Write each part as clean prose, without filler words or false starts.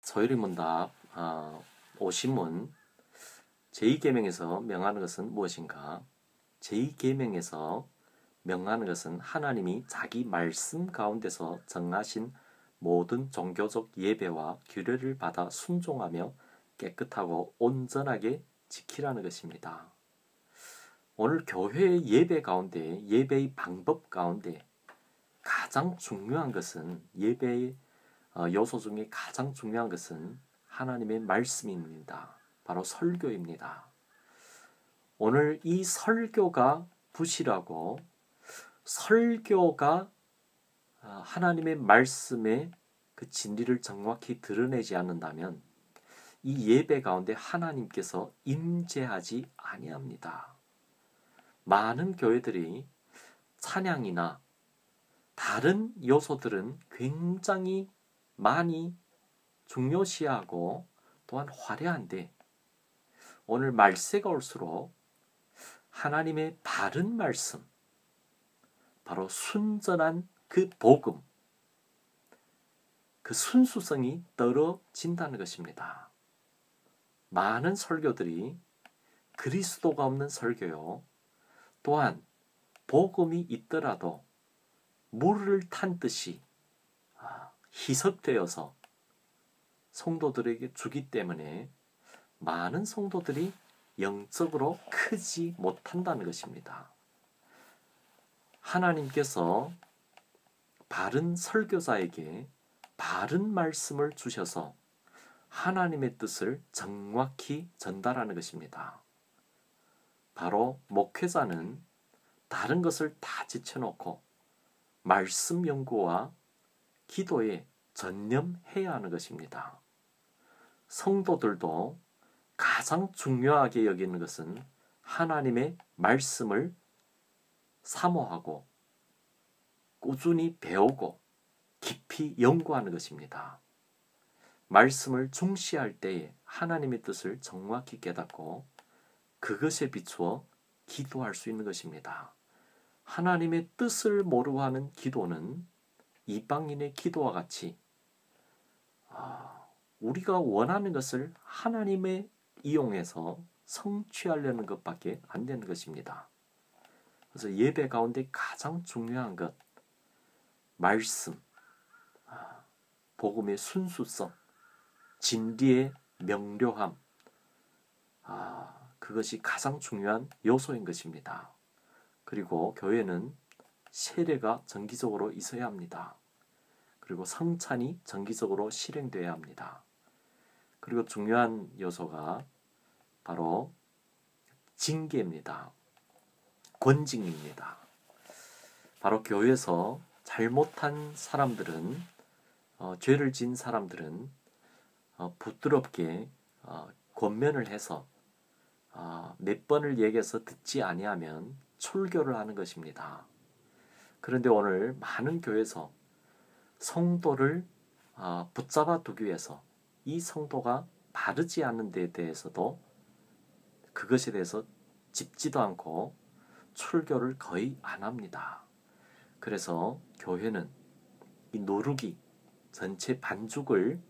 서열의문답 5신문 제2계명에서 명하는 것은 무엇인가? 제2계명에서 명하는 것은 하나님이 자기 말씀 가운데서 정하신 모든 종교적 예배와 규례를 받아 순종하며 깨끗하고 온전하게 지키라는 것입니다. 오늘 교회의 예배 가운데, 예배의 방법 가운데 가장 중요한 것은, 예배의 요소 중에 가장 중요한 것은 하나님의 말씀입니다. 바로 설교입니다. 오늘 이 설교가 부실하고 설교가 하나님의 말씀의 그 진리를 정확히 드러내지 않는다면 이 예배 가운데 하나님께서 임재하지 아니합니다. 많은 교회들이 찬양이나 다른 요소들은 굉장히 많이 중요시하고 또한 화려한데 오늘 말세가 올수록 하나님의 바른 말씀, 바로 순전한 그 복음, 그 순수성이 떨어진다는 것입니다. 많은 설교들이 그리스도가 없는 설교요, 또한 복음이 있더라도 물을 탄 듯이 희석되어서 성도들에게 주기 때문에 많은 성도들이 영적으로 크지 못한다는 것입니다. 하나님께서 바른 설교자에게 바른 말씀을 주셔서 하나님의 뜻을 정확히 전달하는 것입니다. 바로 목회자는 다른 것을 다 제쳐놓고 말씀 연구와 기도에 전념해야 하는 것입니다. 성도들도 가장 중요하게 여기는 것은 하나님의 말씀을 사모하고 꾸준히 배우고 깊이 연구하는 것입니다. 말씀을 중시할 때에 하나님의 뜻을 정확히 깨닫고 그것에 비추어 기도할 수 있는 것입니다. 하나님의 뜻을 모르고 하는 기도는 이방인의 기도와 같이 우리가 원하는 것을 하나님의 이용해서 성취하려는 것밖에 안 되는 것입니다. 그래서 예배 가운데 가장 중요한 것, 말씀, 복음의 순수성, 진리의 명료함, 그것이 가장 중요한 요소인 것입니다. 그리고 교회는 세례가 정기적으로 있어야 합니다. 그리고 성찬이 정기적으로 실행되어야 합니다. 그리고 중요한 요소가 바로 징계입니다. 권징입니다. 바로 교회에서 잘못한 사람들은, 죄를 지은 사람들은 부드럽게 권면을 해서 몇 번을 얘기해서 듣지 아니하면 출교를 하는 것입니다. 그런데 오늘 많은 교회에서 성도를 붙잡아 두기 위해서 이 성도가 바르지 않는 데에 대해서도 그것에 대해서 짚지도 않고 출교를 거의 안 합니다. 그래서 교회는 이 노루기 전체 반죽을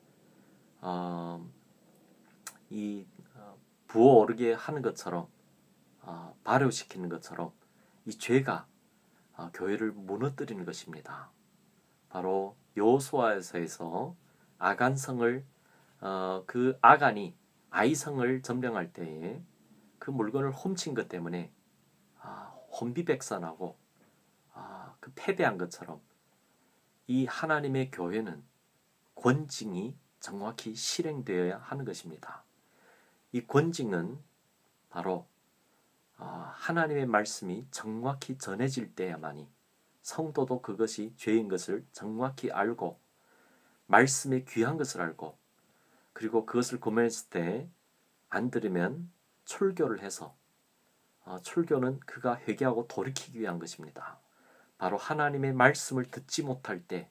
부어오르게 하는 것처럼 발효시키는 것처럼 이 죄가 교회를 무너뜨리는 것입니다. 바로 여호수아서에서 아간성을 그 아간이 아이성을 점령할 때에 그 물건을 훔친 것 때문에 혼비백산하고 그 패배한 것처럼 이 하나님의 교회는 권징이 정확히 실행되어야 하는 것입니다. 이 권징은 바로 하나님의 말씀이 정확히 전해질 때야만이 성도도 그것이 죄인 것을 정확히 알고 말씀의 귀한 것을 알고 그리고 그것을 고면했을 때 안 들으면 출교를 해서 출교는 그가 회개하고 돌이키기 위한 것입니다. 바로 하나님의 말씀을 듣지 못할 때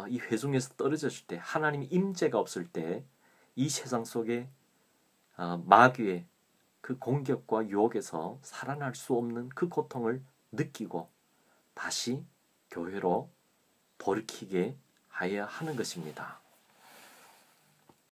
이 회중에서 떨어졌을 때 하나님의 임재가 없을 때 이 세상 속에 마귀의 그 공격과 유혹에서 살아날 수 없는 그 고통을 느끼고 다시 교회로 돌이키게 하여야 하는 것입니다.